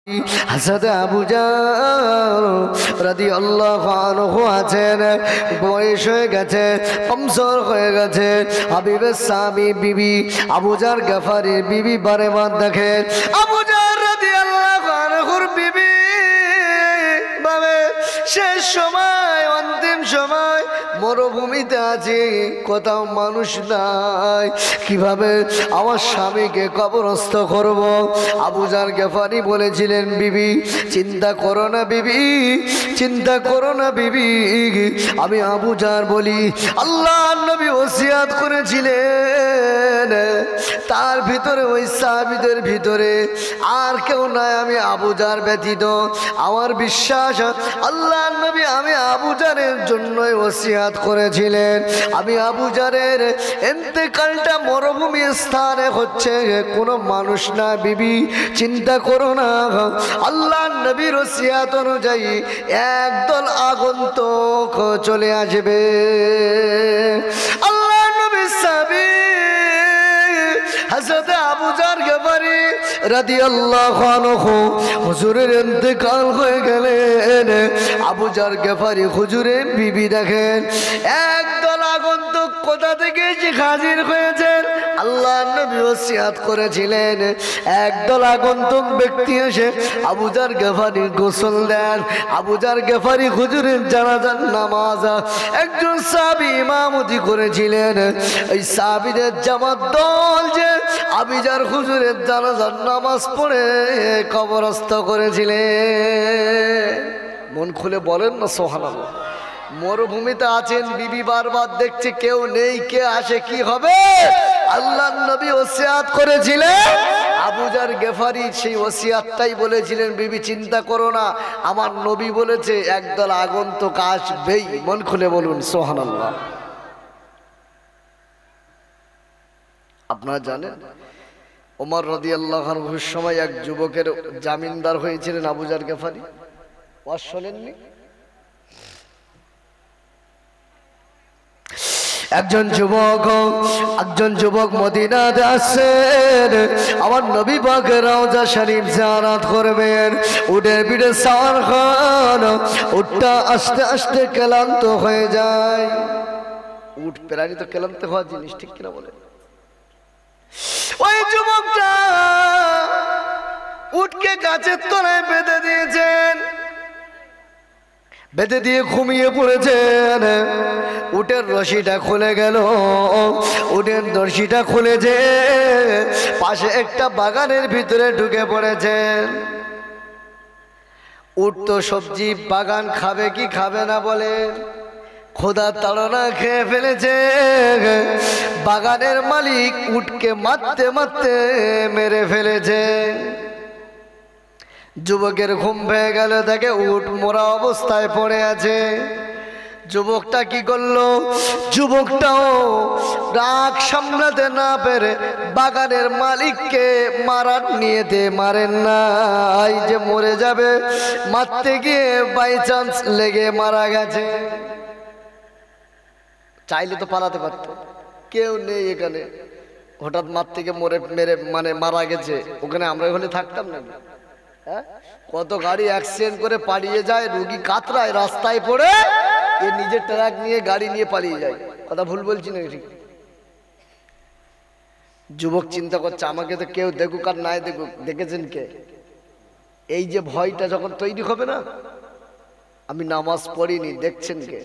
হযরত Abu jar রাদিয়াল্লাহু আনহু আছেন, বয়স হয়ে গেছে, কমজোর হয়ে গেছে। হাবিবের স্বামী বিবি আবু জার গফারির বিবি বারে বার দেখেন আবু জার রাদিয়াল্লাহু আনহুর বিবি ভাবে শেষ সময়, অন্তিম সময়, মরুভূমিতে আছে, কোথাও মানুষ নাই, কিভাবে আমার স্বামীকে কবরস্থ করব। আবু জার গফারি বলেছিলেন, বিবি চিন্তা করো না বিবি, চিন্তা করো না বিবি। আমি আবু জার বলি, আল্লাহর নবী ওসিয়াত করেছিলেন, তার ভিতরে ওই সাহাবীদের ভিতরে আর কেউ নাই আমি আবু জার ব্যতীত। আমার বিশ্বাস আল্লাহর নবী আমি আবু জারের জন্যই ওসিয়াত করেছিলেন। আমি আবু জারের ইন্তেকালটা মরুভূমি স্থানে হচ্ছে, কোনো মানুষ না বিবি, চিন্তা করো না। আল্লাহর নবীর ওসিয়াত অনুযায়ী একদল আগন্তুক চলে আসবে। আল্লাহর নবীর সাহাবী হযরত আবু জার গফারি রাদিয়াল্লাহু আনহু হুজুরের ইন্তেকাল হয়ে গেলেন। আবু জার গফারি হুজুরের বিবি দেখেন একদল আগন্তুক কোথা থেকে যে হাজির হয়েছেন। আল্লাহর নবী ওসিয়াত করেছিলেন, একদল আগন্তুক ব্যক্তি এসে আবু জার গফারি গোসল দেন। আবু জার গফারি হুজুরের জানাজার নামাজ একজন সাহাবী ইমামতি করেছিলেন। এই সাহাবীদের জামাত দল যে আবু জার হুজুরের জানাজার নামাজ পড়ে কবরস্থ করেছিলেন। মন খুলে বলেন না সুবহানাল্লাহ। মরুভূমিতে আছেন, বিবি বারবার দেখছে কেউ নেই, কে আসে কি হবে। আল্লাহর নবী ওসিয়াত করেছিলেন, আবু জার গফারি সেই ওসিয়াতটাই বলেছিলেন, বিবি চিন্তা করো না, আমার নবী বলেছে একদল আগন্তুক আসবেই। মন খুলে বলুন সুবহানাল্লাহ। আপনারা জানেন ওমর রাদিয়াল্লাহু আনহুর সময় এক যুবকের জামিনদার হয়েছিলেন আবু জার গফারি। ওয়াজ শোনেননি? একজন যুবক মদিনাতে আসেন, আমার নবী পাকের রওজা শরীফ জিয়ারত করবেন। উটের পিঠে সাওয়ার খান, উটটা আস্তে আস্তে ক্লান্ত হয়ে যায়। উট প্রাণী তো ক্লান্ত হওয়ার জিনিস, ঠিক কিনা বলেন? ওই যুবকটা উটকে গাছের তলায় বেঁধে দিয়েছেন, বেঁধে দিয়ে ঘুমিয়ে পড়েছেন। উটের রশিটা খুলে গেল, উটের রশিটা খুলেছে, পাশে একটা বাগানের ভিতরে ঢুকে পড়েছেন। উট তো সবজি বাগান খাবে কি খাবে না বলে, খোদা তাড়না খেয়ে ফেলেছে। বাগানের মালিক উটকে মারতে মারতে মেরে ফেলেছে। যুবকের ঘুম ভেঙে গেল, দেখে উট মরা অবস্থায় পড়ে আছে। যুবকটা কি করলো? যুবকটাও রাগ সামলাতে না পেরে বাগানের মালিককে মারার নিয়েতে মারেন না, এই যে মরে যাবে, মারতে গিয়ে বাই চান্স লেগে মারা গেছে। চাইলে তো পালাতে পারত, কেউ নেই এখানে, হঠাৎ মারতে গিয়ে মেরে মানে মারা গেছে, ওখানে আমরা হলে থাকতাম না? কত গাড়ি অ্যাক্সিডেন্ট করে পালিয়ে যায়, রোগী কাতরায় রাস্তায় পড়ে, এ নিজের ট্রাক নিয়ে গাড়ি নিয়ে পালিয়ে যায়। কথা ভুল বলছি না? ঠিক। যুবক চিন্তা করছে, আমাকে তো কেউ দেখুক আর নাই দেখুক, দেখেছেন কে? এই যে ভয়টা যখন তৈরি হবে না, আমি নামাজ পড়িনি, দেখছেন কে?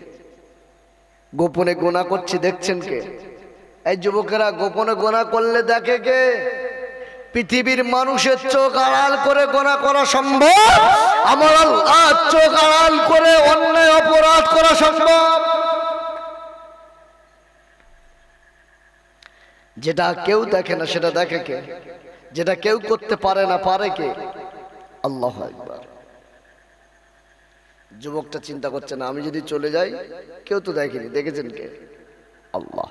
গোপনে গোনা করছি, দেখছেন কে? এই যুবকেরা গোপনে গোনা করলে দেখে কে? পৃথিবীর মানুষের চোখ আড়াল করে গোনা করা সম্ভব? আমার আল্লাহর চোখ আড়াল করে অন্যায় অপরাধ করা সম্ভব? যেটা কেউ দেখে না সেটা দেখে কে? যেটা কেউ করতে পারে না পারে কে? আল্লাহু আকবার। যুবকটা চিন্তা করছে না, আমি যদি চলে যাই কেউ তো দেখেনি, দেখেছেন কে? আল্লাহ।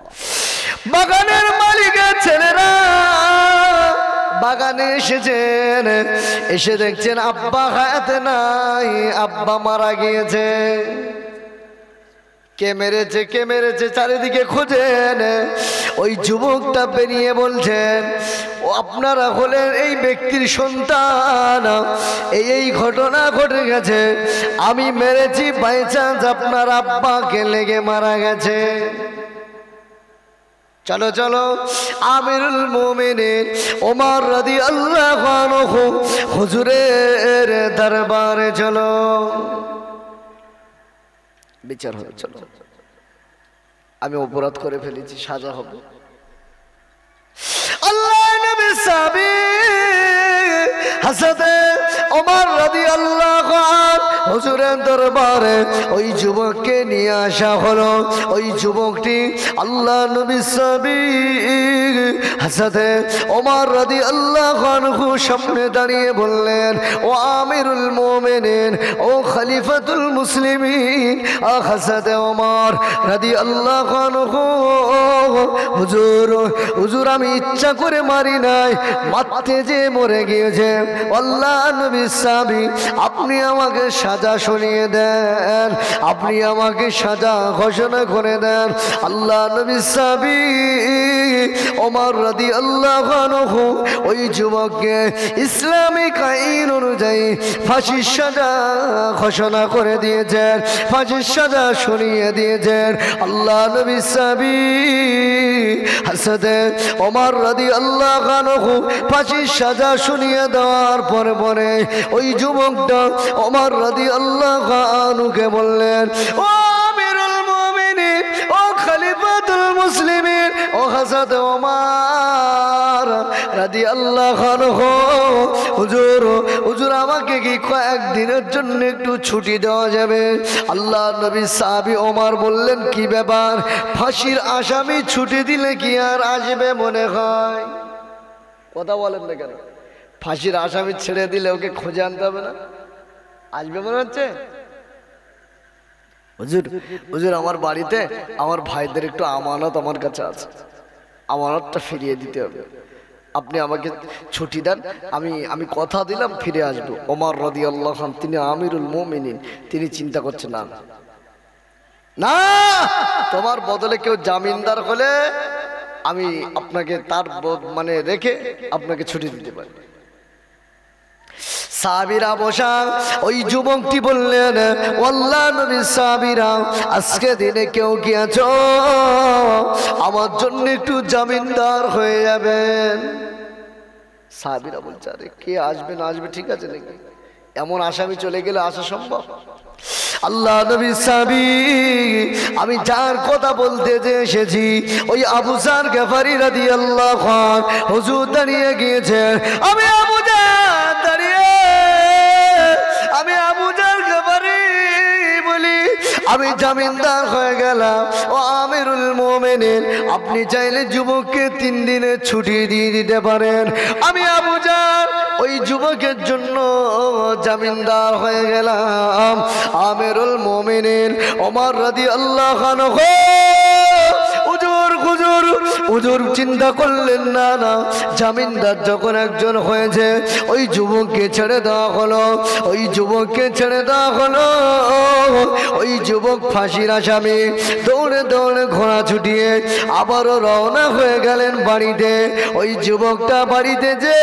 বাগানের মালিকের ছেলেরা বাগানে এসেছেন, এসে দেখছেন আব্বা হায়াতে নাই, আব্বা মারা গিয়েছে। কে মেরেছে চারিদিকে খোঁজেন। ওই যুবকটা বেরিয়ে বলছেন, ও আপনারা হলেন এই ব্যক্তির সন্তান, এই ঘটনা ঘটে গেছে, আমি মেরেছি, বাই চান্স আপনার আব্বাকে লেগে মারা গেছে। চলো চলো আমিরুল মুমিনিন ওমর রাদিয়াল্লাহু আনহু হুজুরের দরবারে চলো, বিচার হবে। চলো, আমি অপরাধ করে ফেলেছি, সাজা হবে। আল্লাহ নবী সাহাবী হযরত ওমর রাদিয়াল্লাহু আনহু হুজুরের দরবারে ওই যুবককে নিয়ে আসা হলো। ওই যুবকটি আল্লাহ নবী সাহাবী হযরত ওমর রাদিয়াল্লাহু আনহু সামনে দাঁড়িয়ে বললেন, ও আমিরুল মুমিনিন, ও খলিফাতুল মুসলিমিন হযরত ওমর রাদিয়াল্লাহু আনহু, হুজুর আমি ইচ্ছা করে মারি নাই, মারতে যে মরে গিয়েছে। আল্লাহ নবী সাহাবী আপনি আমাকে সাজা শুনিয়ে দেন, আপনি আমাকে সাজা ঘোষণা করে দেন। আল্লাহ নবী সাহাবী ওমর রাদিয়াল্লাহু আনহু ওই যুবককে ইসলামিক আইন অনুযায়ী ফাঁসির সাজা ঘোষণা করে দিয়েছেন, ফাঁসির সাজা শুনিয়ে দিয়েছেন। আল্লাহ নবী সাহাবী হযরত ওমর রাদিয়াল্লাহু আনহু ফাঁসির সাজা শুনিয়ে দেওয়ার পরে ওই যুবকটা ওমর রাদিয়াল্লাহু আনহুকে বললেন, ও আমিরুল মুমিনিন, ও খলিফাতুল মুসলিমিন, ও হযরত ওমর রাদিয়াল্লাহু আনহু, হুজুর আমাকে কি কয়েকদিনের জন্য একটু ছুটি দেওয়া যাবে? আল্লাহ নবী সাহাবী ওমর বললেন, কি ব্যাপার, ফাঁসির আসামি ছুটি দিলে কি আর আসবে মনে হয়? কথা বলেন না কেন? ফাঁসির আসামি ছেড়ে দিলে ওকে খুঁজে আনতে হবে না? আসবে মনে হচ্ছে? হুজুর আমার বাড়িতে আমার ভাইদের একটু আমানত আমার কাছে আছে, আমানতটা ফিরিয়ে দিতে হবে, আপনি আমাকে ছুটি দেন, আমি কথা দিলাম ফিরে আসবো। ওমর রাদিয়াল্লাহু আনহু তিনি আমিরুল মুমিনিন, তিনি চিন্তা করছেন না, না তোমার বদলে কেউ জামিনদার হলে আমি আপনাকে তার মানে রেখে আপনাকে ছুটি দিতে পারি। সাহাবীরা বসা, ওই যুবকটি বললেন, আল্লাহ নবী সাহাবীরা আজকে দিনে কেউ কি আছো আমার জন্য একটু জামিনদার হয়ে যাবেন? সাহাবীরা বলছে, আরে কে আসবে না আসবে ঠিক আছে নাকি, এমন আসামি চলে গেলে আসা সম্ভব? আল্লাহ নবী সাহাবী আমি যার কথা বলতে যে এসেছি ওই আবু যার গফারি রাদিয়াল্লাহু আনহু হুজুর দাঁড়িয়ে গিয়েছেন। আমি আবু যার দাঁড়িয়ে, আমি আবু যার গফারি বলি, আমি জামিনদার হয়ে গেলাম। ও আমিরুল মুমিনিন, আপনি চাইলে যুবককে 3 দিনের ছুটি দিয়ে দিতে পারেন। আমি আবু যার ওই যুবকের জন্য জামিনদার হয়ে গেলাম। আমিরুল মুমিনিন ওমর রাদিয়াল্লাহু আনহু হুজুর চিন্তা করলেন, না না, জামিনদার যখন একজন হয়েছে ওই যুবককে ছেড়ে দেওয়া হলো, ওই যুবককে ছেড়ে দেওয়া হলো। ওই যুবক ফাঁসির আসামি দৌড়ে দৌড়ে ঘোড়া ছুটিয়ে আবারও রওনা হয়ে গেলেন বাড়িতে। ওই যুবকটা বাড়িতে যে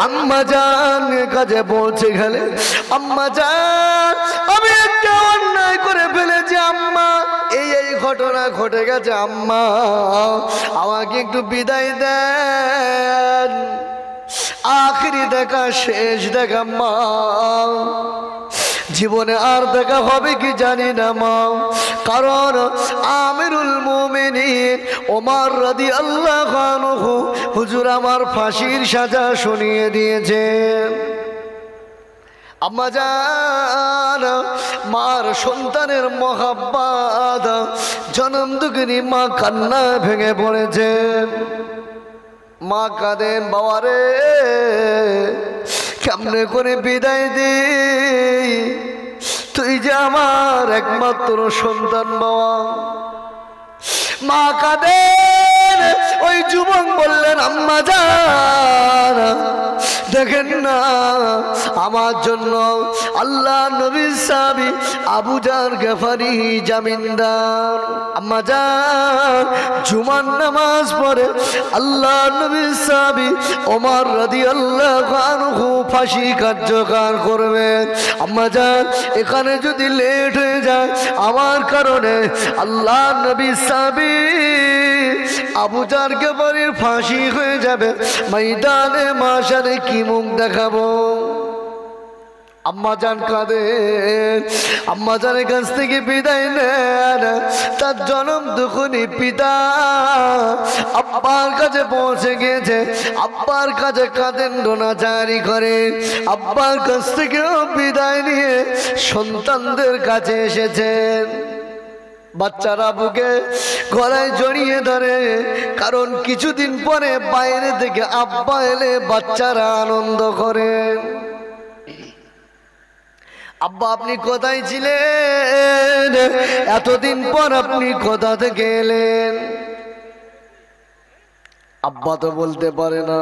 আম্মা জান কাছে পৌঁছে গেলেন, আম্মা জান আমি একটা অন্যায় করে ফেলেছি আম্মা, এই ঘটনা ঘটে গেছে আম্মা, আমাকে একটু বিদায় দেন, আখেরি দেখা, শেষ দেখা মা, জীবনে আর দেখা হবে কি জানি না মা, কারণ আমিরুল মুমিনিন ওমর রাদিয়াল্লাহু আনহু হুজুর আমার ফাঁসির সাজা শুনিয়ে দিয়েছেন। আম্মা জান মার সন্তানের মহাব্বত জনম দুঃখিনী মা কান্না ভেঙে পড়েছেন। মা কাঁদেন, বাবারে কেমনে করে বিদায় দিই, তুই যে আমার একমাত্র সন্তান বাবা। মা কাঁদেন। ওই যুবক বললেন, আম্মা জান দেখেন না আমার জন্য আল্লাহ নবীর সাহাবী আবু জার গফারি জামিনদার। আম্মা জান জুমার নামাজ পড়ে আল্লাহ নবীর সাহাবী ওমর রাদিয়াল্লাহু আনহু ফাঁসি কার্যকর করবেন। আম্মা জান এখানে যদি লেট হয়ে যায় আমার কারণে আল্লাহ নবীর সাহাবী আবু জার গফারির ফাঁসি হয়ে যাবে, ময়দানে মাশারে কি মুখ দেখাবো? আম্মা জান কাঁদেন, আম্মা জানের কাছ থেকে বিদায় নেন। তার জনম দুখুনি পিতা আব্বার কাছে পৌঁছে গিয়েছে, আব্বার কাছে কাঁদেন, রোনাচারি করেন। আব্বার কাছ থেকেও বিদায় নিয়ে সন্তানদের কাছে এসেছেন। বাচ্চারা বুকে গলায় জড়িয়ে ধরে, কারণ কিছুদিন পরে বাইরে থেকে আব্বা এলে বাচ্চারা আনন্দ করেন। আব্বা আপনি কোথায় ছিলেন? এতদিন পর আপনি কোথা থেকে এলেন? আব্বা তো বলতে পারে না।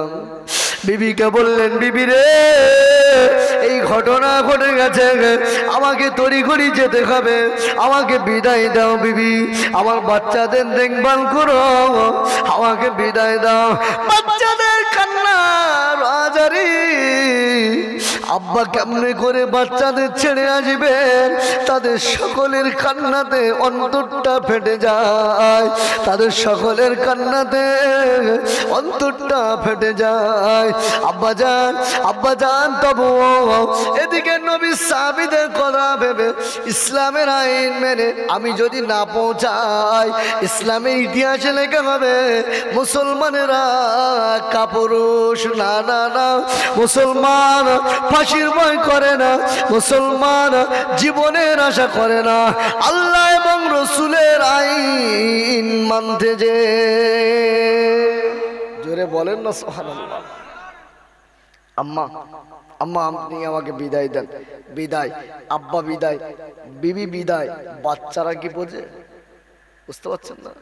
বিবিকে বললেন, বিবি রে এই ঘটনা ঘটে গেছে, আমাকে তড়িঘড়ি যেতে হবে, আমাকে বিদায় দাও বিবি, আমার বাচ্চাদের দেখভাল করো, আমাকে বিদায় দাও। বাচ্চাদের কান্না রাজারি, আব্বা কেমনে করে বাচ্চাদের ছেড়ে আসবেন? তাদের সকলের কান্নাতে অন্তরটা ফেটে যায়, তাদের সকলের কান্নাতে অন্তরটা ফেটে যায়। আব্বা যান তবু এদিকে নবীর সাহাবীদের কথা ভেবে ইসলামের আইন মেনে আমি যদি না পৌঁছাই, ইসলামের ইতিহাসে লেখা হবে মুসলমানেরা কাপুরুষ। না না না, মুসলমান ফাঁসির ভয় করে না, মুসলমান জীবনের আশা করে না, আল্লাহ এবং রসুলের আইন মানতে যে। জোরে বলেন না সুবহানাল্লাহ। আম্মা আম্মা আপনি আমাকে বিদায় দেন। বিদায়, আব্বা বিদায়, বিবি বিদায়। বাচ্চারা কি বোঝে? বুঝতে পারছেন না?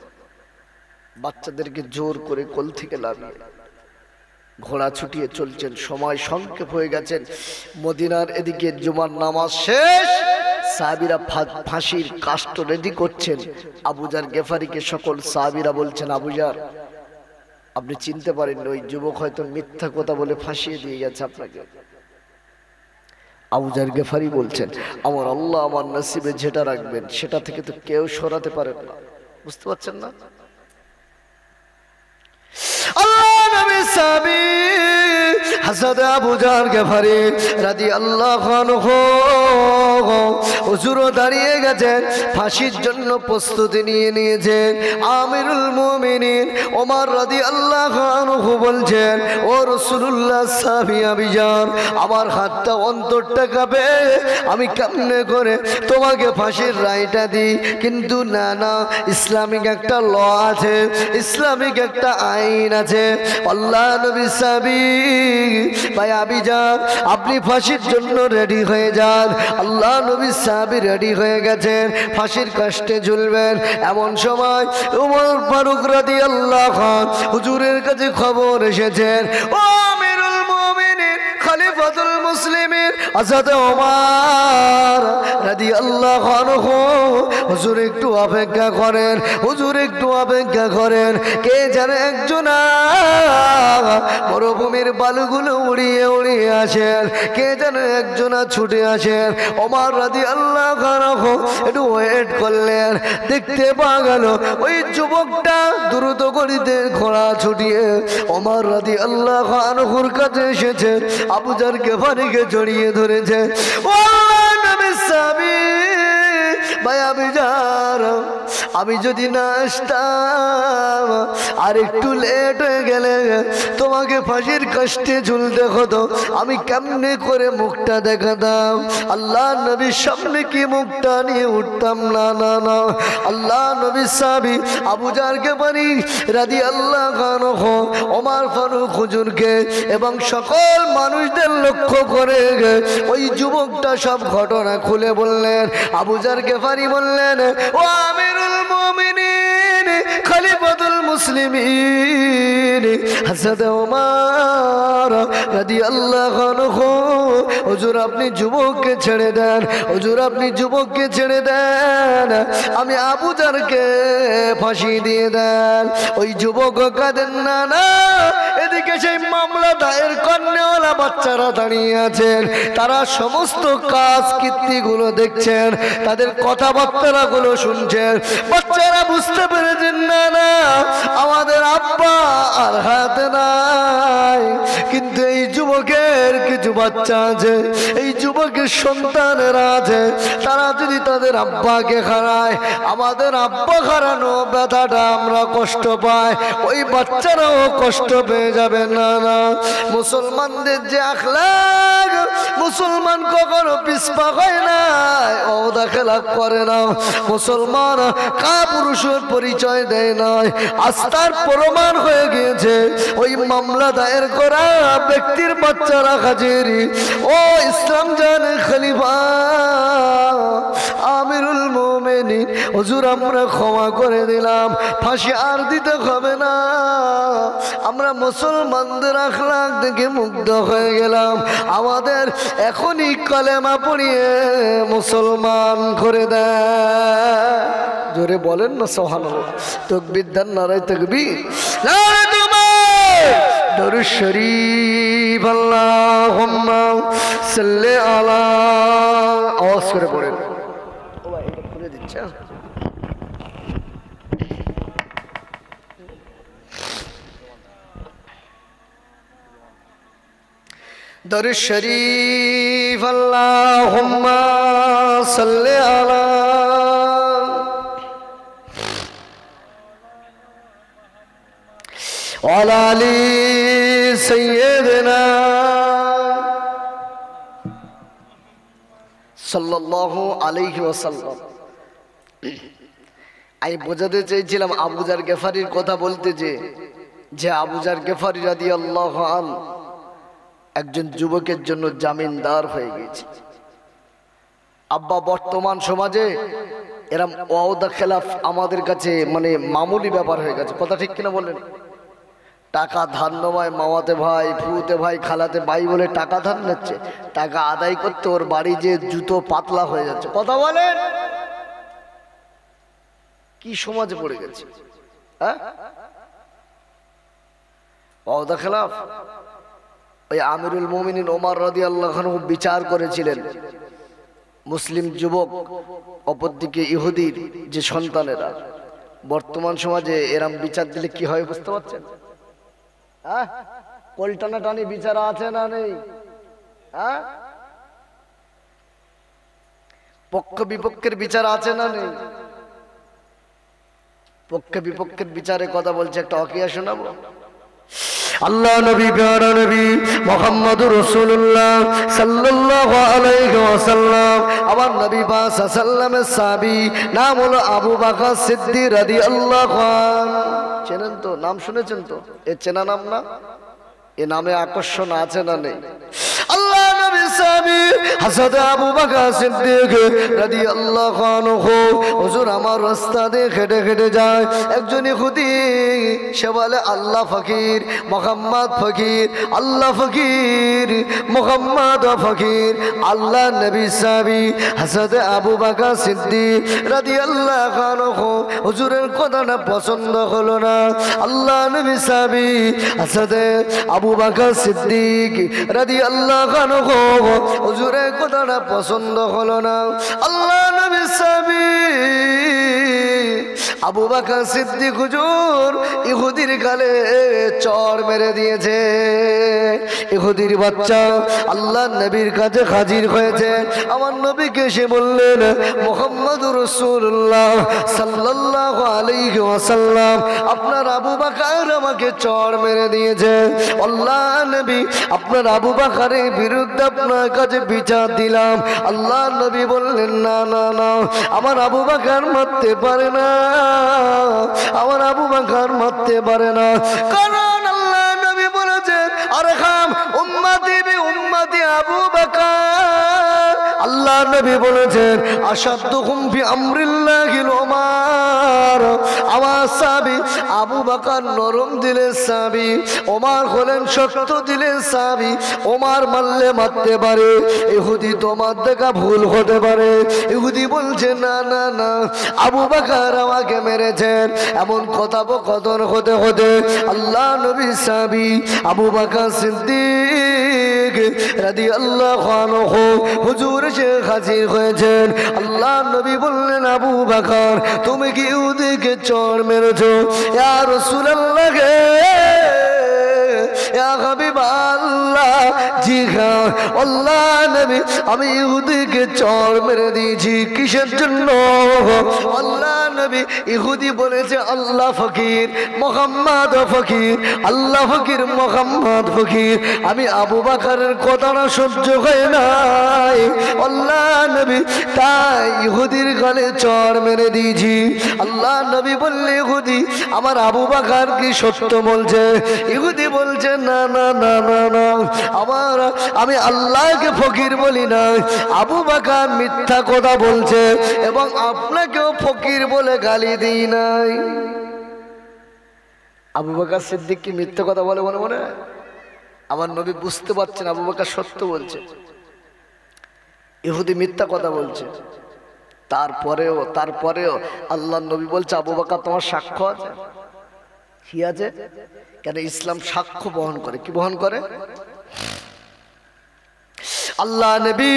বাচ্চাদেরকে জোর করে কোল থেকে নামিয়ে ঘোড়া ছুটিয়ে চলছেন, সময় সংক্ষেপ হয়ে গেছেন। মদিনার এদিকে জুমার নামাজ শেষ, সাহাবীরা ফাঁসির কাষ্ঠ রেডি করছেন। আবু জার গেফারিকে সকল সাহাবীরা বলছেন, আবু জার আপনি চিনতে পারেন ওই যুবক হয়তো মিথ্যা কথা বলে ফাঁসিয়ে দিয়ে গেছে আপনাকে। আবু জার গেফারি বলছেন, আমার আল্লাহ আমার নসিবে যেটা রাখবেন সেটা থেকে তো কেউ সরাতে পারেন না। বুঝতে পারছেন না? আল্লাহ নবী সাহাবী হযরত আবু জার গফারি রাদিয়াল্লাহু আনহু হুজুরও দাঁড়িয়ে গেছেন, ফাঁসির জন্য প্রস্তুতি নিয়ে নিয়েছেন। আমিরুল মুমিনিন ওমর রাদিয়াল্লাহু আনহু বলছেন, ও রাসূলুল্লাহ সাহাবী আবু জার আমার হাতটা অন্তরটা কাঁপে, আমি কেমনে করে তোমাকে ফাঁসির রায়টা দিই? কিন্তু না না, ইসলামিক একটা ল আছে, ইসলামিক একটা আইন আছে। আল্লাহ নবী সাহাবী ভাই আবু জার আপনি ফাঁসির জন্য রেডি হয়ে যান। আল্লাহ নবী সাহাবী রেডি হয়ে গেছেন, ফাঁসির কাষ্টে ঝুলবেন। এমন সময় ওমর ফারুক রাদিয়াল্লাহু আনহু হুজুরের কাছে খবর এসেছেন, ও আমিরুল মুমিনিন খলিফাতুল মুসলিমিন হযরত ওমর রাদিয়াল্লাহু আনহু, হুজুর একটু অপেক্ষা করেন, হুজুর একটু অপেক্ষা করেন। কে জানে একজন মরুভূমির বালুগুলো উড়িয়ে উড়িয়ে আসেন, কে যেন একজন ছুটে আসেন। ওমর রাদিয়াল্লাহু আনহু একটু ওয়েট করলেন, দেখতে পাওয়া গেল ওই যুবকটা দ্রুত গতিতে ঘোড়া ছুটিয়ে ওমর রাদিয়াল্লাহু আনহুর কাছে এসেছে, আবু জার গফারিকে জড়িয়ে ধরেছে। ও আল্লাহর নবী সাহাবী ভাই আবু জার আমি যদি না আসতাম আর একটু লেট হয়ে গেলে তোমাকে ফাঁসির কাষ্টে ঝুলতে হতো, আমি কেমনে করে মুখটা দেখাতাম? আল্লাহ নবীর সামনে কি মুখটা নিয়ে উঠতাম? না না না। আল্লাহ নবী সাহাবী আবু জার গফারি রাদিয়াল্লাহু আনহু ওমর ফারুক হুজুরকে এবং সকল মানুষদের লক্ষ্য করে ওই যুবকটা সব ঘটনা খুলে বললেন। আবু জার গফারি বললেন, ও আমিরুল মুমিনিন খলিফাতুল মুসলিমিন হযরত ওমর রাদিয়াল্লাহু আনহু, হুজুর আপনি যুবককে ছেড়ে দেন, হুজুর আপনি যুবককে ছেড়ে দেন, আমি আবু জারকে ফাঁসি দিয়ে দেন। ওই যুবক কাঁদেন না, না, এদিকে সেই মামলা দায়ের কর্নেওয়ালা বাচ্চারা দাঁড়িয়ে আছেন, তারা সমস্ত কাজ কীর্তিগুলো দেখছেন, তাদের কথাবার্তা গুলো শুনছেন। বাচ্চারা বুঝতে পেরেছেন না, না, আমাদের আব্বা আর হাতে নাই। কিন্তু এই যুবকের কিছু বাচ্চা আছে, এই যুবকের সন্তানেরা আছে, তারা যদি তাদের আব্বাকে হারায়, আমাদের আব্বা হারানো ব্যথাটা আমরা কষ্ট পাই, ওই বাচ্চারাও কষ্ট পেয়ে যাবে। না, না, মুসলমানদের যে আখলাক, মুসলমান কখনো পিছপা হয় না, ওদা খেলাপ করে না, মুসলমান কাপুরুষের পরিচয় দেয় নয়। আস্থার প্রমাণ হয়ে গিয়েছে ওই মামলা দায়ের করা ব্যক্তির বাচ্চারা হাজির। ও ইসলাম জানে খলিফা আমিরুল মুমিনিন, হুজুর আমরা ক্ষমা করে দিলাম, ফাঁসি আর দিতে হবে না, আমরা মুসলমানদের আখলাক দেখে মুগ্ধ হয়ে গেলাম, আমাদের এখনই কলেমা পড়িয়ে মুসলমান করে দেয়। জোরে বলেন না সুবহানাল্লাহ। তাকবীর দেন, নারায়ে তাকবীর, নারায়ে তাকবীর, দরুদ শরীফ, আল্লাহুম্মা সাল্লি আলা, আওয়াজ করে পড়েন। ও ভাই এটা খুলে দিচ্ছে। দরুদ শরীফ, আল্লাহুম্মা সাল্লি আলা ওয়ালা আলি সাইয়্যিদিনা সাল্লাল্লাহু আলাইহি ওয়াসাল্লাম। আমি বোঝাতে চেয়েছিলাম আবু জার গেফারির কথা বলতে, যে আবু জার গেফারি রাদিয়াল্লাহু আনহু একজন যুবকের জন্য জামিনদার হয়ে গেছে। আব্বা বর্তমান সমাজে এরম ওয়াদা খেলাফ আমাদের কাছে মানে মামুলি ব্যাপার হয়ে গেছে, কথা ঠিক কিনা বলেন? টাকা ধার নেওয়ায় মামাতে ভাই, ফুতে ভাই, খালাতে ভাই বলে টাকা ধার নিচ্ছে, টাকা আদায় করতে ওর বাড়ি যে জুতো পাতলা হয়ে যাচ্ছে, কথা বলেন? কি সমাজে পড়ে গেছে, হ্যাঁ? ওয়াদা খেলাফ। ওই আমিরুল মুমিনিন ওমর রাদিয়াল্লাহু আনহু বিচার করেছিলেন, মুসলিম যুবক অপরদিকে ইহুদির যে সন্তানেরা। বর্তমান সমাজে এরম বিচার দিলে কি হয় বুঝতে পারছেন? হ্যাঁ, কোলটানা টানি বিচার আছে না নেই? হ্যাঁ, পক্ষ বিপক্ষের বিচার আছে না নেই? পক্ষ বিপক্ষের বিচারে কথা বলছে, একটা ওয়াকিয়া শোনাবো। আল্লাহ নবী, প্যারা নবী মুহাম্মদুর রাসূলুল্লাহ সাল্লাল্লাহু আলাইহি ওয়াসাল্লাম, আমার নবী পাক সাল্লাল্লাহু আলাইহি ওয়াসাল্লামের সাহাবী, নাম হলো আবু বকর সিদ্দিক রাদিয়াল্লাহু আনহু। চেনেন তো? নাম শুনেছেন তো? এ চেনা নাম না? এ নামে আকর্ষণ আছে না নেই? আল্লাহ নবী সাহাবী হযরত আবু বকর সিদ্দিক রাদিয়াল্লাহু আনহু, হুজুর আমার রাস্তা দিয়ে হেঁটে হেঁটে যায়, একজন ইহুদি, সে বলে আল্লাহ ফকির, মুহাম্মদ ফকির, আল্লাহ ফকির, মুহাম্মদ ফকির। আল্লাহ নবী সাহাবী হযরত আবু বকর সিদ্দিক রাদিয়াল্লাহু আনহু, হুজুরের কথাটা পছন্দ হলো না। আল্লাহ নবী সাহাবী হযরত আবু বকর সিদ্দিক রাদিয়াল্লাহু আনহু, হুজুরের কথাটা পছন্দ হলো না। আল্লাহ নবী সাহাবী আবু বকর সিদ্দিক হুজুর ইহুদির গালে চড় মেরে দিয়েছে। ইহুদির বাচ্চা আল্লাহ নবীর কাছে হাজির হয়েছে। আমার নবীকে এসে বললেন, মুহাম্মদুর রাসূলুল্লাহ সাল্লাল্লাহু আলাইহি ওয়াসাল্লাম, আপনার আবু বকর আমাকে চড় মেরে দিয়েছে। আল্লাহ নবী, আপনার আবু বকরের বিরুদ্ধে আপনার কাছে বিচার দিলাম। আল্লাহ নবী বললেন, না না না, আমার আবু বকর মারতে পারে না, আমার আবু বকর মারতে পারে না। কারণ আল্লাহ নবী বলেছেন, আরহাম উম্মতি বি উম্মতি আবু বকর। আল্লাহ নবী বলেছেন, আশাদ্দুহুম ফি আমরিল্লাহিল উমার বাকার আমার সাহাবী, আবু বকর নরম দিলের সাহাবী, ওমর হলেন শক্ত দিলের সাহাবী। ওমর মারলে মারতে পারে, ইহুদি তোমার দেখা ভুল হতে পারে। ইহুদি বলছে না না না, আবু বকর আমাকে মেরেছেন। এমন কথোপকথন হতে হতে আল্লাহ নবী সাহাবী আবু বকর সিদ্দিক রাদিয়াল্লাহু আনহু হুজুর এসে হাজির হয়েছেন। আল্লাহ নবী বললেন, আবু বকর তুমি কি ইহুদিকে চড় মেরেছো? ইয়া রাসূলুল্লাহ, ইয়া হাবিবাল্লাহ, জি হ্যাঁ আল্লাহ নবী, আমি ইহুদিকে চড় মেরে দিয়েছি। কিসের জন্য? আল্লাহ নবী, ইহুদি বলেছে আল্লাহ ফকির, মুহাম্মদ ফকির, আল্লাহ ফকির, মুহাম্মদ ফকির। আমি আবু বকরের কথাটা সহ্য হয় নাই আল্লাহ নবী, তাই ইহুদির গলে চড় মেরে দিয়েছি। আল্লাহ নবী বললে, ইহুদি আমার আবু বকর কি সত্য বলছে? ইহুদি বলছে না না না না না, আমি আল্লাহকে ফকির বলি না, আবু বকর মিথ্যা কথা বলছে এবং আপনাকেও ফকির বলে গালি দিই নাই। আবু বকর সিদ্দিক কি মিথ্যা কথা বলে মনে মনে? আমার নবী বুঝতে পারছেন আবু বকর সত্য বলছে, ইহুদি মিথ্যা কথা বলছে। তারপরেও আল্লাহ নবী বলছে, আবু বকর তোমার সাক্ষ্য আছে? কি আছে? কেন ইসলাম সাক্ষ্য বহন করে। কি বহন করে? আল্লাহ নবী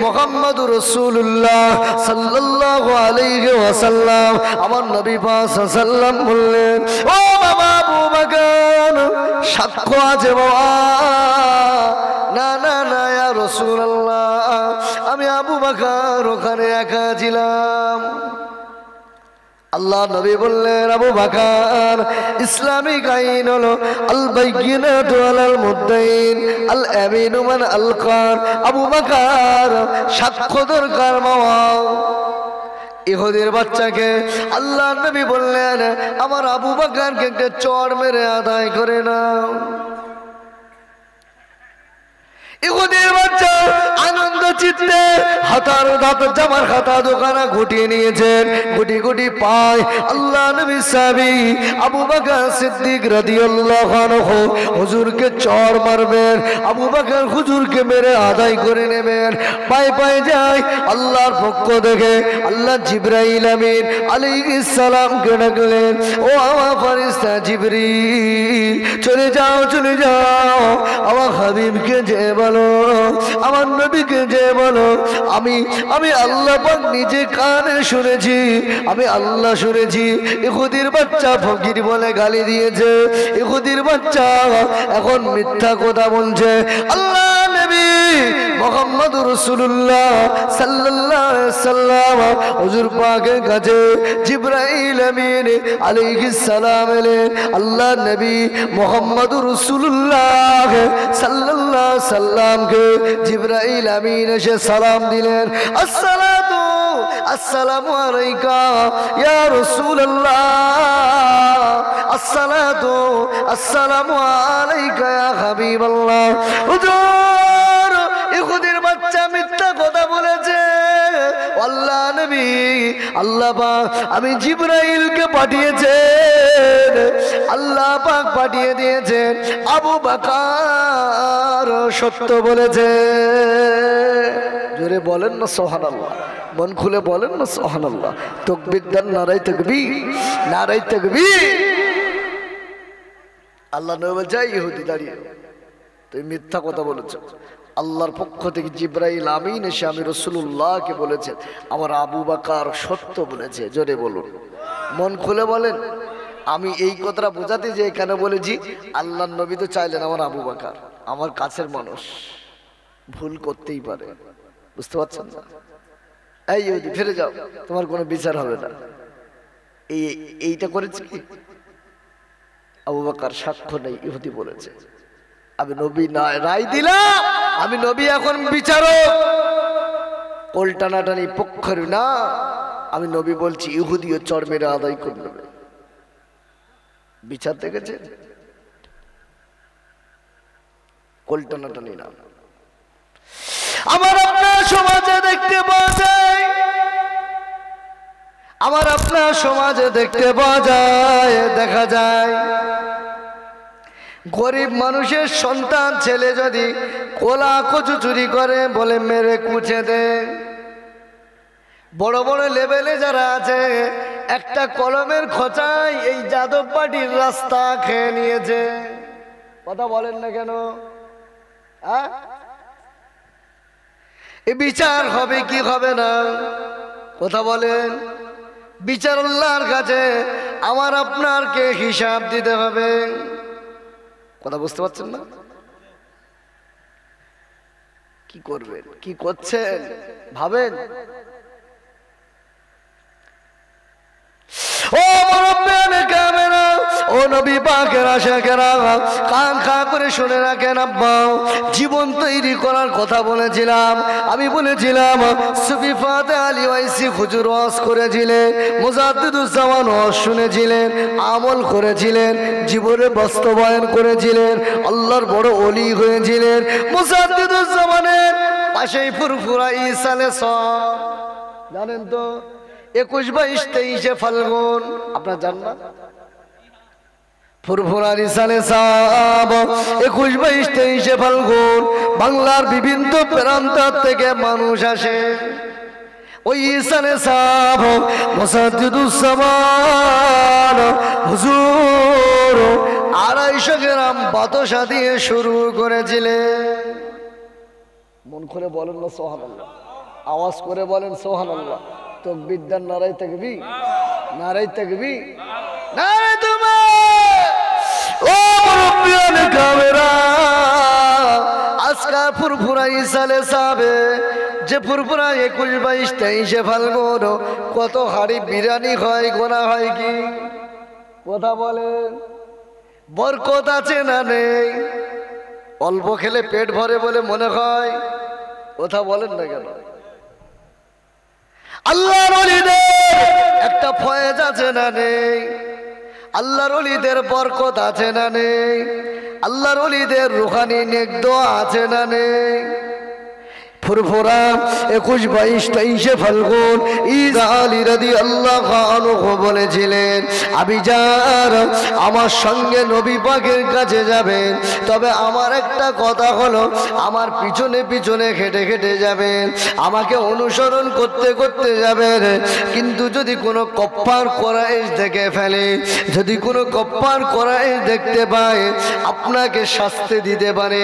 মুহাম্মদুর রাসূলুল্লাহ সাল্লাল্লাহু আলাইহি ওয়াসাল্লাম, আমার নবী পাক সাল্লাল্লাহু বললেন, ও বাবা আবু বকর সাক্ষ্য আছে বাবা? না না না ইয়া রাসূলুল্লাহ, আমি আবু বকর ওখানে একা ছিলাম। আল্লাহ নবী বললেন, আবু বকর ইসলামিক আইন হলো আল বাইয়িনাতু আলাল মুদ্দাইন আল আমিনু মান আলকার। আবু বকর সাক্ষ্য দরকার বাবা। ইহুদির বাচ্চাকে আল্লাহ নবী বললেন, আমার আবু বকরকে একটা চড় মেরে আদায় করে নাও। ইহুদির বাচ্চা আনন্দ চিত্তে হাতার দাঁত জামার খাতা দোকানে গুটিয়ে নিয়েছেন। গুটি গুটি পায় আল্লাহ নবী সাহাবী আবু বকর সিদ্দিক রাদিয়াল্লাহু আনহু হুজুরকে চড় মারবেন। আবু বকর হুজুরকে মেরে আদায় করে নেবেন। পায়ে পায়ে যায়। আল্লাহর পক্ষ থেকে আল্লাহ জিবরাইল আমিন আলাইহিস সালামকে ডাকলেন, ও আমার ফেরেশতা জিবরিল, চলে যাও চলে যাও, আমার হাবিবকে যে বলো, আমার নবীকে যে বলো, আমি আল্লাহ পাক নিজে কানে শুনেছি, আমি আল্লাহ শুনেছি ইহুদির বাচ্চা ফকির বলে গালি দিয়েছে। ইহুদির বাচ্চা এখন মিথ্যা কথা বলছে। আল্লাহ নবী মুহাম্মদুর রাসূলুল্লাহ সাল্লাল্লাহু আলাইহি সাল্লাম হুজুর পাকের কাছে জিবরাইল আমিন আলাইহিস সালাম এলেন। আল্লাহ নবী মুহাম্মদুর রাসূলুল্লাহ সাল্লাল্লাহু আলাইহি সাল্লামকে জিবরাইল আমিন এসে সালাম দিলেন, আসসালাতু আসসালামু আলাইকা ইয়া রাসূলুল্লাহ, আসসালাতু আসসালামু আলাইকা ইয়া হাবিবাল্লাহ। হুজুর ইহুদির বাচ্চা মিথ্যা কথা বলেছে। আল্লাহ নবী আল্লাহ পাক আমি জিবরাইলকে পাঠিয়েছেন, আল্লাহ পাক পাঠিয়ে দিয়েছেন, আবু বকর সত্য বলেছে। জোরে বলেন না সুবহানাল্লাহ, মন খুলে বলেন না সুবহানাল্লাহ। তাকবীর দেন, নারায়ে তাকবীর, নারায়ে তাকবীর। আল্লাহ নবী বলছে, ইহুদি দাঁড়িয়ে, তুমি মিথ্যা কথা বলেছো। আল্লাহর পক্ষ থেকে জিবরাইল আমিন এসে আমি রাসূলুল্লাহকে বলেছে আমার আবু বকর সত্য বলেছে। জোরে বলুন, মন খুলে বলেন। আমি এই কথাটা বোঝাতে যে কেন বলেছি, আল্লাহর নবী তো চাইলেন আমার আবু বকর আমার কাছের মানুষ, ভুল করতেই পারে, বুঝতে পারছেন না? এই ইহুদি ফিরে যাও, তোমার কোনো বিচার হবে না। এইটা করেছে কি? আবু বকর সাক্ষ্য নেই, ইহুদি বলেছে। আমি নবী না রায় দিলাম, আমি নবী এখন বিচারক, কোল টানাটানি পক্ষের না। আমি নবী বলছি ইহুদিও চড় মেরে আদায় করে নেবে। বিচার দেখেছে? কোল টানাটানি না। আমার আপনার সমাজে দেখতে পাওয়া যায় আমার আপনার সমাজে দেখতে পাওয়া যায়, দেখা যায় গরিব মানুষের সন্তান ছেলে যদি কোলা কচু চুরি করে বলে মেরে কুচে দে। বড় বড় লেভেলে যারা আছে একটা কলমের খোঁচায় এই যাদব পাটির রাস্তা খেয়ে নিয়েছে। কথা বলেন না কেন? এই বিচার হবে কি হবে না? কথা বলেন। বিচার আল্লাহর কাছে আমার আপনারকে হিসাব দিতে হবে। কথা বুঝতে পারছেন না? কি করবেন, কি করছেন ভাবেন। ও মুরব্বিয়ানে কামেরা, ও নবী পাকের আশিকেরা, কান খা করে শুনে রাখেন। আব্বা জীবন তৈরি করার কথা বলেছিলাম, আমি বলেছিলাম সুফি ফাতে আলী ওয়াইসি হুজুর ওয়াজ করেছিলেন, মুজাদ্দিদুজ্জামান ওয়াজ শুনেছিলেন, আমল করেছিলেন, জীবনে বাস্তবায়ন করেছিলেন, আল্লাহর বড় ওলি হয়েছিলেন। মুজাদ্দিদুজ্জামানের পাশেই ফুরফুরা ইসালে সব জানেন তো, 21, 22, 23 ফাল্গুন, আপনার জান না? ফুরফুরা রিসালে সাহাব 21, 22, 23 ফাল্গুন বাংলার বিভিন্ন প্রান্ত থেকে মানুষ আসে। ওই ইসালে সাহাব মুসাদ্দিদুজ্জামান হুজুর 250 গ্রাম বাতাসা দিয়ে শুরু করেছিলেন। মন করে বলেন না সুবহানাল্লাহ, আওয়াজ করে বলেন সুবহানাল্লাহ। তকবীর দেন, নারাই তাকবীর, নারাই তাকবীর, নারাই তাকবীর। ও মুরব্বিয়ানে কামেরা, আজকা ফুরফুরা ইসালে সাবে যে ফুরফুরা 21, 22, 23 ফাল্গুন কত হাড়ি বিরিয়ানি হয়, গোনা হয় কি? কথা বলেন। বরকত আছে না নেই? অল্প খেলে পেট ভরে বলে মনে হয়। কথা বলেন না কেন? আল্লাহর ওলিদের একটা ফয়েজ আছে না নেই? আল্লাহর ওলিদের বরকত আছে না নেই? আল্লাহর ওলিদের রুহানি নেক দোয়া আছে না নেই? ফুরফুরা 21, 22, 23 ফাল্গুন ঈসা আলী রাদিয়াল্লাহু আনহু বলেছিলেন, আবিজার আমার সঙ্গে নবী পাকের কাছে যাবেন, তবে আমার একটা কথা হলো আমার পিছনে পিছনে হেঁটে হেঁটে যাবেন, আমাকে অনুসরণ করতে করতে যাবেন। কিন্তু যদি কোনো কপ্পার কোরাইশ দেখে ফেলে, যদি কোনো কপ্পার কোরাইশ দেখতে পায়, আপনাকে শাস্তি দিতে পারে।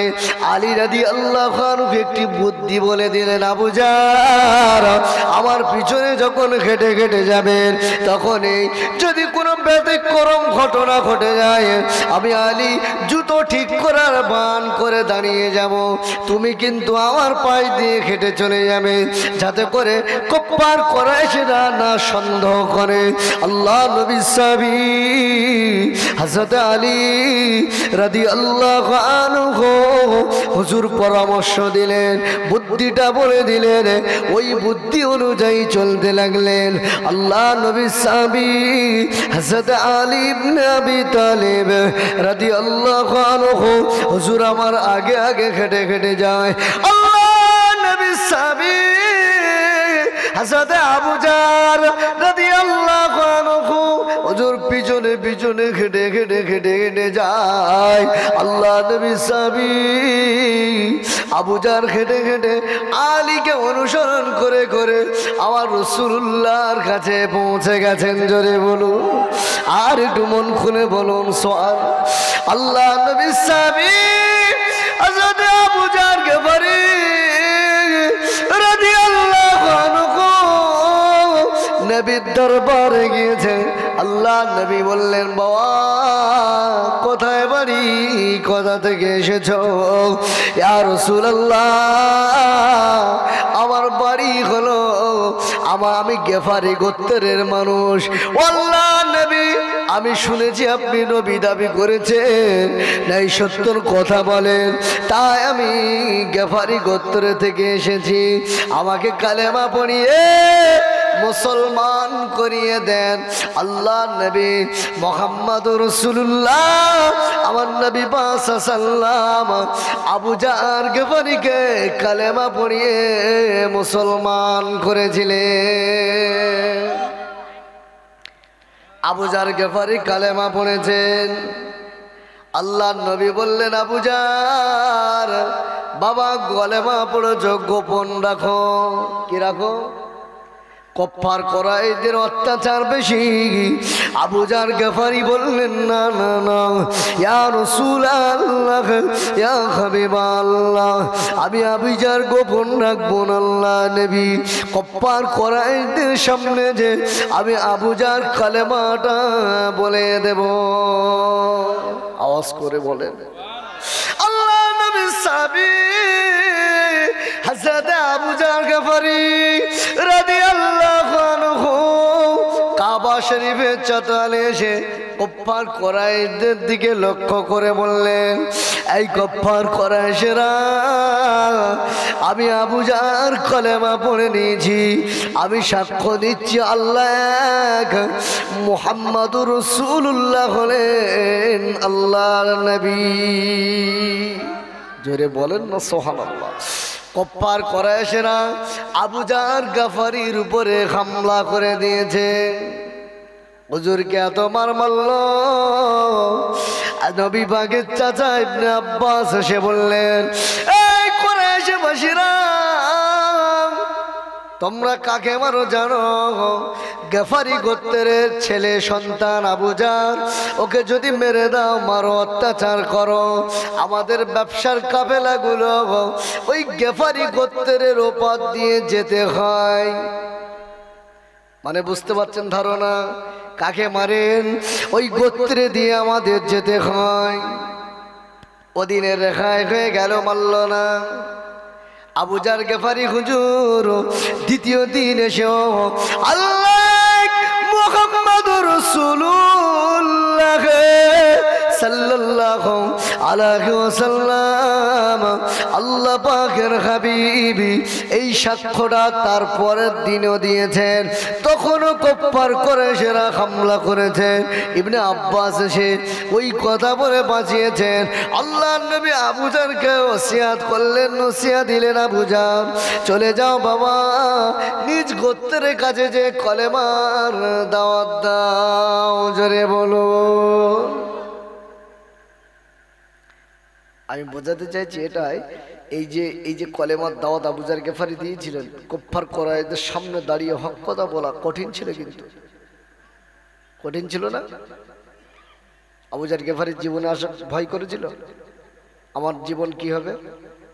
আলী রাদিয়াল্লাহু আনহু একটি বুদ্ধি বলে দিলেন, আবুজার আমার পিছনে যখন হেঁটে হেঁটে যাবেন, তখনই যদি কোনো ব্যতিক্রম ঘটনা ঘটে যায়, আমি আলী জুতো ঠিক করার বান করে দাঁড়িয়ে যাব, তুমি কিন্তু আমার পায়ে দিয়ে হেঁটে চলে যাবে, যাতে করে কপ্পার কোরাইশরা না সন্দেহ করে। আল্লাহ নবী সাহাবী হযরত আলী রাদিয়াল্লাহু আনহু হুজুর পরামর্শ দিলেন, বুদ্ধিটা বলে দিলেন, ওই বুদ্ধি অনুযায়ী চলতে লাগলেন। আল্লাহ নবী সাহাবী হযরত আলী ইবনে আবি তালিব রাদিয়াল্লাহু আনহু হুজুর আমার আগে আগে হেঁটে হেঁটে যায়। আল্লাহ নবী সাহাবী হযরত আবু জার রাদিয়াল্লাহু আনহু হুজুর পিছনে পিছনে হেঁটে হেঁটে হেঁটে হেঁটে যায়। আল্লাহ নবী সাহাবী আবু জার হেঁটে হেঁটে আলীকে অনুসরণ করে করে আমার রাসূলুল্লাহর কাছে পৌঁছে গেছেন। জোরে বলুন, আর একটু মন খুলে বলুন সুবহানাল্লাহ। আল্লাহ নবী সাহাবী হযরত আবু জার গফারি রাদিয়াল্লাহু আনহু নবীর দরবারে গিয়েছে। আল্লাহ নবী বললেন, বাবা কোথায় বাড়ি, কোথা থেকে এসেছো? ইয়া রাসূলুল্লাহ আমার বাড়ি হলো, আমি গেফারি গোত্রের মানুষ। আল্লাহ নবী আমি শুনেছি আপনি নবী দাবি করেছেন, নাই সত্যর কথা বলেন, তাই আমি গেফারি গোত্র থেকে এসেছি, আমাকে কালেমা পড়িয়ে মুসলমান করিয়ে দেন। আল্লাহ নবী মুহাম্মদুর রাসূলুল্লাহ আমার নবী পাক সাল্লাল্লাহু আবু জার গফারিকে কালেমা পড়িয়ে মুসলমান করেছিলেন। আবু জার গেফারি কালেমা পড়েছেন। আল্লাহর নবী বললেন, আবু জার বাবা কালেমা পড়েছ, গোপন রাখো। কি রাখো? কুফার কুরাইশদের অত্যাচার বেশি। আবু জার গেফারি বললেন, না না না ইয়া রাসূলুল্লাহ, ইয়া হাবিবাল্লাহ, আমি আবু জার গোপন রাখবো না। আল্লাহ নবী, কুফার কুরাইশদের সামনে যে আমি আবু জার কালেমাটা বলে দেব। আওয়াজ করে বলেন। আল্লাহ নবী সাহাবী হযরত আবু জার গেফারি রাদিয়াল্লাহু আনহু কাবা শরীফের চত্বরে এসে কুফার কুরাইশদের দিকে লক্ষ্য করে বললেন, এই কুফার কুরাইশরা, আমি আবু জার কালেমা পড়ে নিয়েছি। আমি সাক্ষ্য দিচ্ছি আল্লাহ এক, মুহাম্মাদুর রাসূলুল্লাহ হলেন আল্লাহর নবী। জোরে বলেন না সুবহানাল্লাহ। কুফার কুরাইশরা আবু জার গেফারির উপরে হামলা করে দিয়েছে। হুজুরকে এত মার মারল, নবী পাকের চাচা ইবনে আব্বাস এসে বললেন, এই কুরাইশবাসীরা, তোমরা কাকে মারো জানো? গেফারি গোত্রের ছেলে সন্তান আবু জার, ওকে যদি মেরে দাও, মারো, অত্যাচার করো, আমাদের ব্যবসার কাফেলাগুলো ওই গেফারি গোত্রের ওপর দিয়ে যেতে হয়। মানে বুঝতে পারছেন ধারণা? কাকে মারেন? ওই গোত্রে দিয়ে আমাদের যেতে হয়। ওদিনের রেখায় হয়ে গেল, মারল না। আবু জার গেফারি হুজুর দ্বিতীয় দিন এসেও আল্লাহ মুহাম্মাদুর রাসূলুল্লাহ সাল্লাল্লাহু আলাইহি ওয়াসাল্লাম, আল্লাহ পাকের হাবিবি এই সাক্ষ্যটা তারপরের দিনও দিয়েছেন। তখনও কুফার কুরাইশরা হামলা করেছেন। ইবনে আব্বাস এসে ওই কথা বলে বাঁচিয়েছেন। আল্লাহর নবী আবু জারকে ওসিয়াত করলেন, নসিহত দিলেন, আবু জার চলে যাও বাবা, নিজ গোত্রের কাছে যে কলেমার দাওয়াত দাও। জোরে বলো। আমি বোঝাতে চাইছি এটাই, এই যে কলেমার দাওয়াত আবু জার গেফারি দিয়েছিলেন, কুফার কুরাইশদের সামনে দাঁড়িয়ে হক কথা বলা কঠিন ছিল, কিন্তু কঠিন ছিল না? আবু জার গেফারির জীবনে আসা ভয় করেছিল, আমার জীবন কি হবে?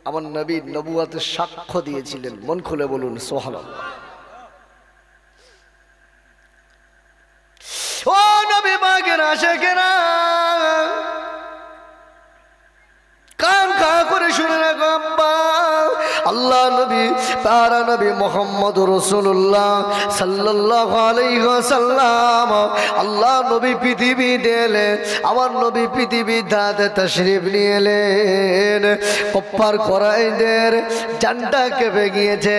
আমার নবী নবুয়াতের সাক্ষ্য দিয়েছিলেন। মন খুলে বলুন সুবহানাল্লাহ। ও নবী পাকের আশিকেরা, কান খা করে শুনে রাখো আব্বা, আল্লাহ নবী তারা নবী মুহাম্মদুর রাসূলুল্লাহ সাল্লাল্লাহু আলাইহি ওয়াসাল্লাম, আল্লাহ নবী পৃথিবী এলেন, আমার নবী পৃথিবী দাঁতে তাশরীফ নিয়ে এলেন। কুফার কুরাইশদের জানটা কেঁপে গিয়েছে,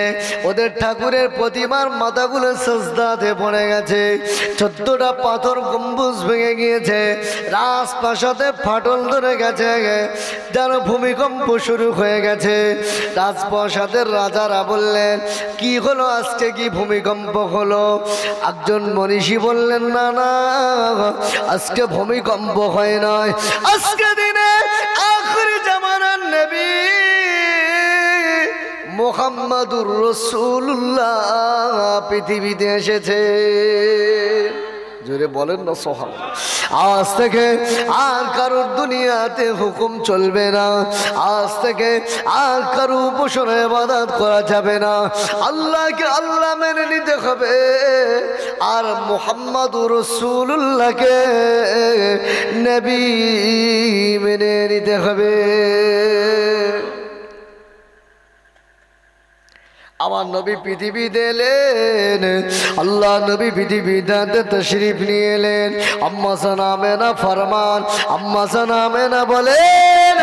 ওদের ঠাকুরের প্রতিমার মাথাগুলো সিজদাতে পড়ে গেছে, 14টা পাথর গম্বুজ ভেঙে গিয়েছে, রাজপ্রাসাদে ফাটল ধরে গেছে, যেন ভূমিকম্প শুরু হয়ে গেছে। রাজপ্রাসাদের রাজারা বললেন, কি হলো আজকে, কি ভূমিকম্প হলো? একজন মনীষী বললেন, না না, আজকে ভূমিকম্প হয় নয়, আজকে দিনে আখির জামানার নবী মুহাম্মাদুর রাসূলুল্লাহ পৃথিবীতে এসেছে। জোরে বলেন না সুবহানাল্লাহ। আজ থেকে আর কারোর দুনিয়াতে হুকুম চলবে না, আজ থেকে আর কারো উপাসনা ইবাদত করা যাবে না, আল্লাহকে আল্লাহ মেনে নিতে হবে, আর মুহাম্মাদুর রাসূলুল্লাহকে নবী মেনে নিতে হবে। আমার নবী পৃথিবীতে এলেন, আল্লাহ নবী পৃথিবীতে তাশরীফ নিয়ে এলেন। আম্মা জান আমেনা ফরমান, আম্মা জান আমেনা বলেন,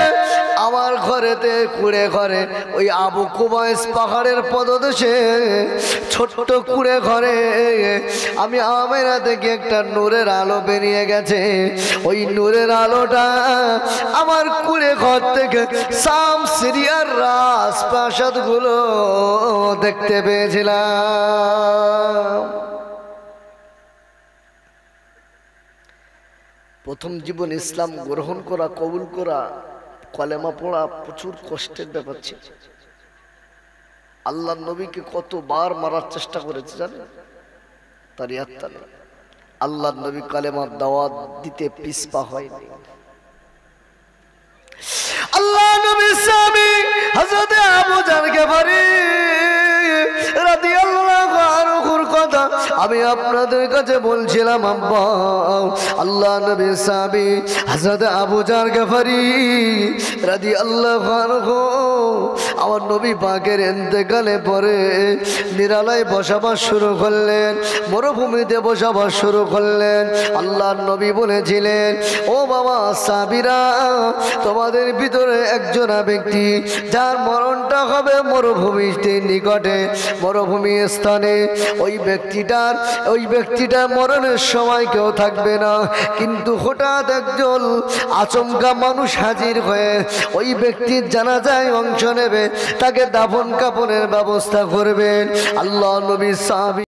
আমার ঘরেতে কুড়ে ঘরে ওই আবু কুবাইস পাহাড়ের পদদেশে ছোট্ট কুড়ে ঘরে আমি আমেনা থেকে একটা নূরের আলো বেরিয়ে গেছে। ওই নূরের আলোটা আমার কুড়ে ঘর থেকে শাম সিরিয়ার রাজপ্রাসাদগুলো দেখতে পেয়েছিলাম। প্রথম জীবন ইসলাম গ্রহণ করা, কবুল করা, কলেমা পড়া প্রচুর কষ্টের ব্যাপার ছিল। আল্লাহর নবীকে কতবার মারার চেষ্টা করেছে জানেন? তার ইয়াত্তা নেই। আল্লাহর নবী কালেমার দাওয়াত দিতে পিছপা হয়নি। আল্লাহ নবী সাহাবী হযরত আবু জার গফারি রাদিয়াল্লাহু আনহুর কথা আমি আপনাদের কাছে বলছিলাম। আব্বা, আল্লাহ নবী সাহাবী হযরত আবু জার গফারি রাদিয়াল্লাহু আনহু আমার নবী পাকের ইন্তেকালে পরে নিরালায় বসবাস শুরু করলেন, মরুভূমিতে বসবাস শুরু করলেন। আল্লাহর নবী বলেছিলেন, ও বাবা সাহাবীরা, তোমাদের ভিতরে একজন ব্যক্তি যার মরণটা হবে মরুভূমির নিকটে, মরুভূমি স্থানে। ওই ব্যক্তিটার মরণের সময় কেউ থাকবে না, কিন্তু হঠাৎ একজন আচমকা মানুষ হাজির হয়ে ওই ব্যক্তির জানাজায় অংশ নেবে, তাকে দাফন কাফনের ব্যবস্থা করবেন। আল্লাহ নবী সাহাবী